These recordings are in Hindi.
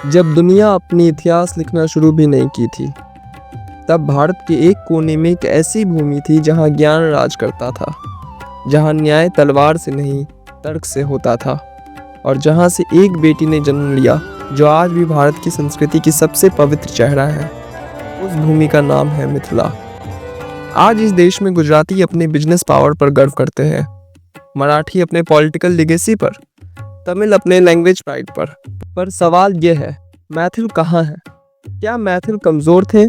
जब दुनिया अपनी इतिहास लिखना शुरू भी नहीं की थी, तब भारत के एक कोने में एक ऐसी भूमि थी जहां ज्ञान राज करता था, जहां न्याय तलवार से नहीं तर्क से होता था, और जहां से एक बेटी ने जन्म लिया जो आज भी भारत की संस्कृति की सबसे पवित्र चेहरा है। उस भूमि का नाम है मिथिला। आज इस देश में गुजराती अपने बिजनेस पावर पर गर्व करते हैं, मराठी अपने पॉलिटिकल लिगेसी पर, तमिल अपने लैंग्वेज प्राइड पर सवाल यह है, मैथिल कहाँ है? क्या मैथिल कमज़ोर थे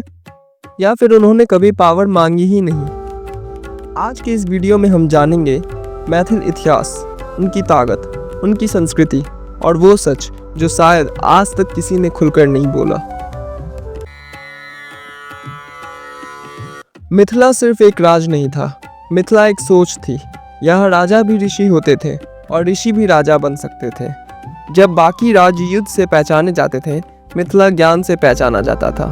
या फिर उन्होंने कभी पावर मांगी ही नहीं? आज के इस वीडियो में हम जानेंगे मैथिल इतिहास, उनकी ताकत, उनकी संस्कृति और वो सच जो शायद आज तक किसी ने खुलकर नहीं बोला। मिथिला सिर्फ एक राज नहीं था, मिथिला एक सोच थी। यहाँ राजा भी ऋषि होते थे और ऋषि भी राजा बन सकते थे। जब बाकी राज्य युद्ध से पहचाने जाते थे, मिथिला ज्ञान से पहचाना जाता था।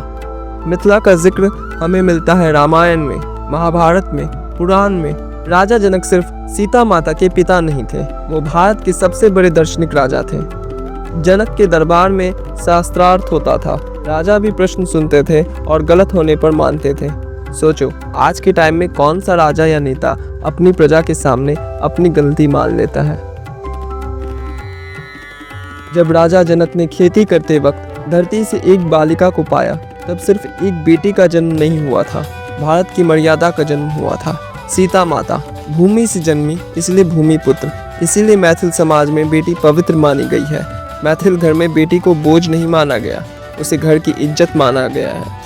मिथिला का जिक्र हमें मिलता है रामायण में, महाभारत में, पुराण में। राजा जनक सिर्फ सीता माता के पिता नहीं थे, वो भारत के सबसे बड़े दार्शनिक राजा थे। जनक के दरबार में शास्त्रार्थ होता था, राजा भी प्रश्न सुनते थे और गलत होने पर मानते थे। सोचो, आज के टाइम में कौन सा राजा या नेता अपनी प्रजा के सामने अपनी गलती मान लेता है? जब राजा जनक ने खेती करते वक्त धरती से एक बालिका को पाया, तब सिर्फ एक बेटी का जन्म नहीं हुआ था, भारत की मर्यादा का जन्म हुआ था। सीता माता भूमि से जन्मी, इसलिए भूमि पुत्र। इसीलिए मैथिल समाज में बेटी पवित्र मानी गई है। मैथिल घर में बेटी को बोझ नहीं माना गया, उसे घर की इज्जत माना गया है।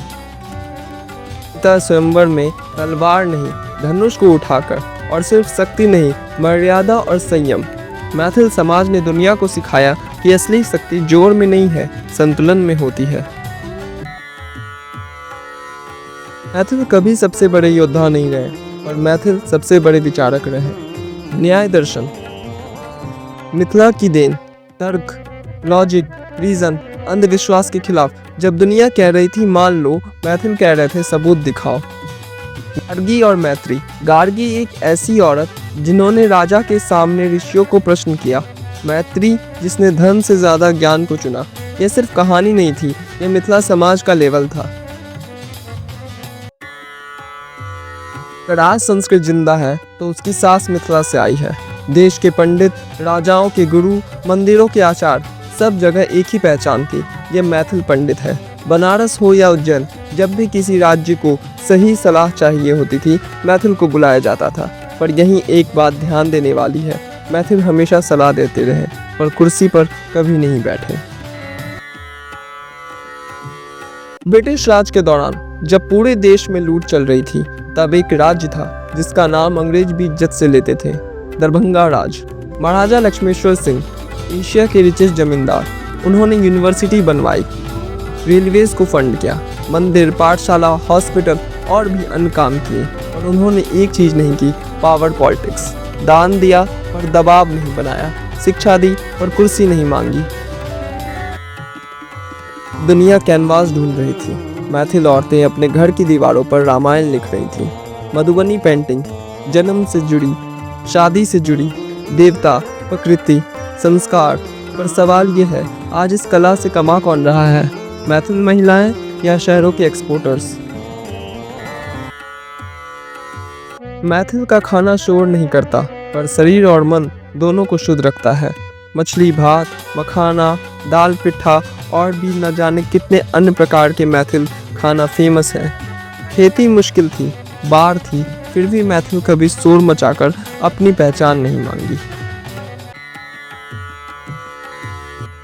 सीता स्वयंवर में तलवार नहीं, धनुष को उठाकर, और सिर्फ शक्ति नहीं, मर्यादा और संयम। मैथिल समाज ने दुनिया को सिखाया कि असली शक्ति जोर में नहीं है, संतुलन में होती है। मैथिल कभी सबसे बड़े योद्धा नहीं रहे, और मैथिल सबसे बड़े विचारक रहे। न्याय दर्शन मिथिला की देन, तर्क, लॉजिक, रीजन, अंधविश्वास के खिलाफ। जब दुनिया कह रही थी मान लो, मैथिल कह रहे थे सबूत दिखाओ। गार्गी और मैत्री। गार्गी एक ऐसी औरत जिन्होंने राजा के सामने ऋषियों को प्रश्न किया। मैत्री जिसने धन से ज्यादा ज्ञान को चुना। यह सिर्फ कहानी नहीं थी, यह मिथिला समाज का लेवल था। अगर आज संस्कृत जिंदा है तो उसकी सांस मिथिला से आई है। देश के पंडित, राजाओं के गुरु, मंदिरों के आचार्य, सब जगह एक ही पहचान थी, ये मैथिल पंडित है। बनारस हो या उज्जैन, जब भी किसी राज्य को सही सलाह चाहिए होती थी, मैथिल को बुलाया जाता था। पर यहीं एक बात ध्यान देने वाली है, मैथिल हमेशा सलाह देते रहे, पर कुर्सी पर कभी नहीं बैठे। ब्रिटिश राज के दौरान जब पूरे देश में लूट चल रही थी, तब एक राज्य था जिसका नाम अंग्रेज भी इज्जत से लेते थे, दरभंगा राज। महाराजा लक्ष्मेश्वर सिंह एशिया के रिचेस्ट जमींदार। उन्होंने यूनिवर्सिटी बनवाई, रेलवेज को फंड किया, मंदिर, पाठशाला, हॉस्पिटल और भी अन्य काम किए। और उन्होंने एक चीज नहीं की, पावर पॉलिटिक्स। दान दिया पर दबाव नहीं बनाया, शिक्षा दी पर कुर्सी नहीं मांगी। दुनिया कैनवास ढूंढ रही थी, मैथिल औरतें अपने घर की दीवारों पर रामायण लिख रही थीं। मधुबनी पेंटिंग जन्म से जुड़ी, शादी से जुड़ी, देवता, प्रकृति, संस्कार। पर सवाल यह है, आज इस कला से कमा कौन रहा है, मैथिल महिलाएं या शहरों के एक्सपोर्टर्स? मैथिल का खाना शोर नहीं करता, पर शरीर और मन दोनों को शुद्ध रखता है। मछली भात, मखाना, दाल पिट्ठा और भी न जाने कितने अन्य प्रकार के मैथिल खाना फेमस है। खेती मुश्किल थी, बाढ़ थी, फिर भी मैथिल कभी शोर मचाकर अपनी पहचान नहीं मांगी।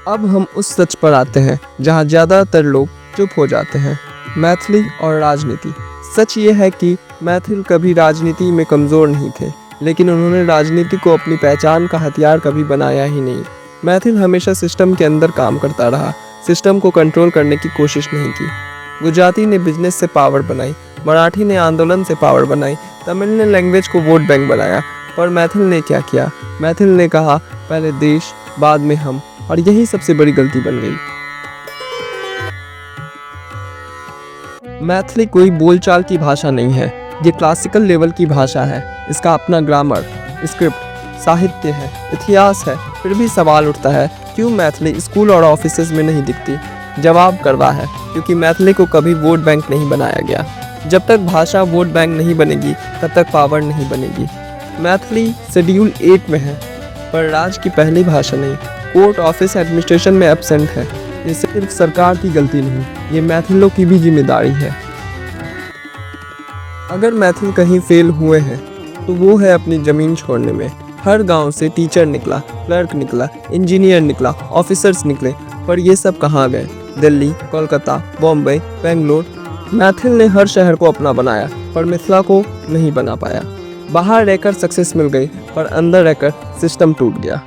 अब हम उस सच पर आते हैं जहां ज़्यादातर लोग चुप हो जाते हैं, मैथिली और राजनीति। सच ये है कि मैथिल कभी राजनीति में कमज़ोर नहीं थे, लेकिन उन्होंने राजनीति को अपनी पहचान का हथियार कभी बनाया ही नहीं। मैथिल हमेशा सिस्टम के अंदर काम करता रहा, सिस्टम को कंट्रोल करने की कोशिश नहीं की। गुजराती ने बिजनेस से पावर बनाई, मराठी ने आंदोलन से पावर बनाई, तमिल ने लैंग्वेज को वोट बैंक बनाया। पर मैथिल ने क्या किया? मैथिल ने कहा पहले देश, बाद में हम, और यही सबसे बड़ी गलती बन गई। मैथिली कोई बोलचाल की भाषा नहीं है, ये क्लासिकल लेवल की भाषा है। इसका अपना ग्रामर, स्क्रिप्ट, साहित्य है, इतिहास है। फिर भी सवाल उठता है, क्यों मैथिली स्कूल और ऑफिसेज में नहीं दिखती? जवाब करवा है, क्योंकि मैथिली को कभी वोट बैंक नहीं बनाया गया। जब तक भाषा वोट बैंक नहीं बनेगी तब तक पावर नहीं बनेगी। मैथिली शेड्यूल 8 में है, पर राज्य की पहली भाषा नहीं। कोर्ट, ऑफिस, एडमिनिस्ट्रेशन में एब्सेंट है। ये सिर्फ सरकार की गलती नहीं, ये मैथिलों की भी जिम्मेदारी है। अगर मैथिल कहीं फेल हुए हैं तो वो है अपनी ज़मीन छोड़ने में। हर गांव से टीचर निकला, क्लर्क निकला, इंजीनियर निकला, ऑफिसर्स निकले, पर ये सब कहाँ गए? दिल्ली, कोलकाता, बॉम्बे, बेंगलोर। मैथिल ने हर शहर को अपना बनाया, पर मिथिला को नहीं बना पाया। बाहर रहकर सक्सेस मिल गई, पर अंदर रहकर सिस्टम टूट गया।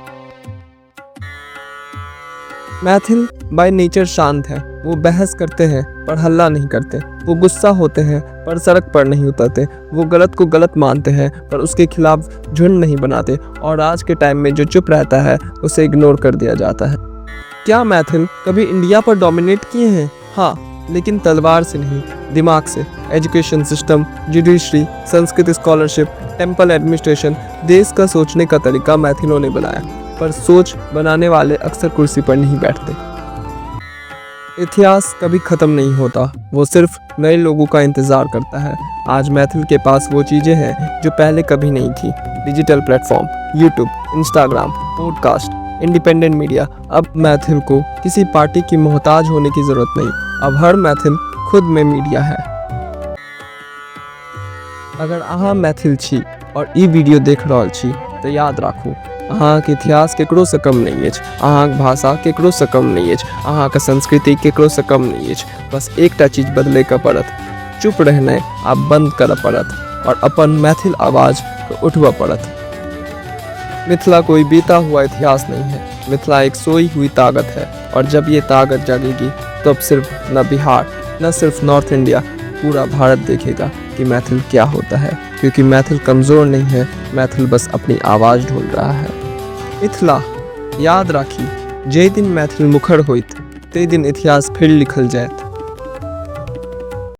मैथिल बाय नेचर शांत है। वो बहस करते हैं पर हल्ला नहीं करते। वो गुस्सा होते हैं पर सड़क पर नहीं उतरते। वो गलत को गलत मानते हैं पर उसके खिलाफ झुंड नहीं बनाते। और आज के टाइम में जो चुप रहता है उसे इग्नोर कर दिया जाता है। क्या मैथिल कभी इंडिया पर डोमिनेट किए हैं? हाँ, लेकिन तलवार से नहीं, दिमाग से। Education system, judiciary, Sanskrit scholarship, temple administration, देश का सोचने का तरीका मैथिलों ने बनाया। पर सोच बनाने वाले अक्सर कुर्सी पर नहीं बैठते। इतिहास कभी ख़त्म नहीं होता, वो सिर्फ नए लोगों का इंतज़ार करता है। आज मैथिल के पास वो चीज़ें हैं जो पहले कभी नहीं थी। Digital platform, YouTube, Instagram, podcast, independent media. अब मैथिल को किसी पार्टी की मोहताज होने की ज़रूरत नहीं। अब हर मैथिल खुद में मीडिया है। अगर अहाँ मैथिल छी और ई वीडियो देख रहल छी तो याद राखू, अहाँके इतिहास केकरो से कम नहीं अछि, अहाँके भाषा केकरो से कम नहीं अछि, अहाँके संस्कृति केकरो से कम नहीं अछि। बस एकटा चीज बदले के पड़त, चुप रहने आप बंद कर पड़त और अपन मैथिल आवाज को उठवा पड़त। मिथिला कोई बीता हुआ इतिहास नहीं है, मिथिला एक सोई हुई ताकत है। और जब ये ताकत जागेगी तो अब सिर्फ न बिहार, न सिर्फ नॉर्थ इंडिया, पूरा भारत देखेगा कि मैथिल क्या होता है। क्योंकि मैथिल कमज़ोर नहीं है, मैथिल बस अपनी आवाज़ ढूंढ रहा है। मिथिला याद राखी, जे दिन मैथिल मुखर होइत ते दिन इतिहास फिर लिखल जायत।